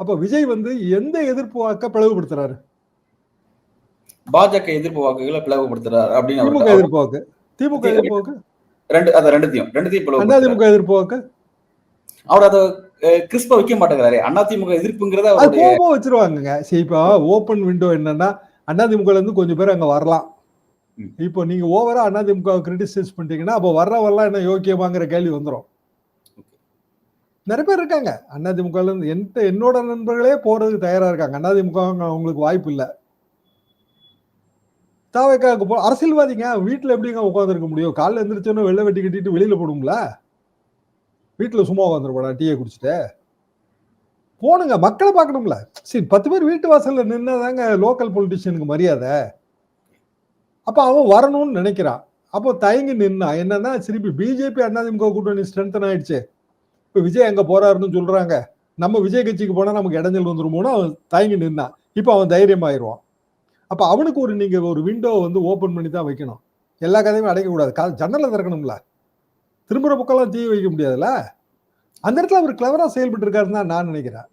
அப்ப விஜய் வந்து எந்த எதிர்ப்பு வாக்க பிளவுபடுத்துறாரு? பாஜக எதிர்ப்பு வாக்குகளை பிளவுபடுத்துறாரு அப்படின்னு திமுக எதிர்ப்பு வாக்கு, திமுக எதிர்ப்பு வாக்கு, ரெண்டுத்தையும் அதிமுக எதிர்ப்பு வாக்கு. அவர் அதை கிறிஸ்பா வைக்க மாட்டேங்கிறாரு. அதிமுக எதிர்ப்புங்கிறத அது போக வச்சிருவாங்க. சரி, இப்போ ஓப்பன் விண்டோ என்னன்னா அதிமுக இருந்து கொஞ்சம் பேர் அங்க வரலாம். இப்போ நீங்க ஓவரா அதிமுக கிரிட்டிசைஸ் பண்ணிட்டீங்கன்னா அப்போ வர்றவெல்லாம் என்ன யோக்கியமாங்கிற கேள்வி வந்துடும். நிறைய பேர் இருக்காங்க அதிமுக இருந்து என்னோட நண்பர்களே போறதுக்கு தயாரா இருக்காங்க. அதிமுக அவங்களுக்கு வாய்ப்பு இல்லை. தாவேக்காவுக்கு போ அரசியல்வாதிங்க வீட்டுல எப்படிங்க உட்காந்துருக்க முடியும்? காலைல எந்திரிச்சோன்னு வெள்ளை வெட்டி கட்டிட்டு வெளியில போடுங்களா? வீட்டுல சும்மா உட்காந்துருப்பா டீயை குடிச்சிட்டு போனுங்க. மக்களை பார்க்கணும்ல. சரி, 10 பேர் வீட்டு வாசல்ல நின்னாதாங்க லோக்கல் பொலிட்டிஷியனுக்கு மரியாதை. அப்ப அவன் வரணும்னு நினைக்கிறான். அப்போ தயங்கி நின்னா என்னன்னா திருப்பி பிஜேபி அதிமுக கூட்டணி ஸ்ட்ரென்தன் ஆயிடுச்சு. இப்ப விஜய் எங்க போறாருன்னு சொல்றாங்க. நம்ம விஜய் கட்சிக்கு போனா நமக்கு இடைஞ்சல் வந்துருமோன்னு அவன் தயங்கி நின்னான். இப்ப அவன் தைரியம் ஆயிடுவான். அப்ப அவனுக்கு நீங்க ஒரு விண்டோ வந்து ஓபன் பண்ணி தான் வைக்கணும். எல்லா கதையுமே அடைக்க கூடாது. ஜன்னலை திறக்கணும்ல. திரும்புற பக்கம்லாம் தீ வைக்க முடியாதுல்ல. அந்த இடத்துல அவர் கிளவரா செயல்பட்டு இருக்காருன்னு தான் நான் நினைக்கிறேன்.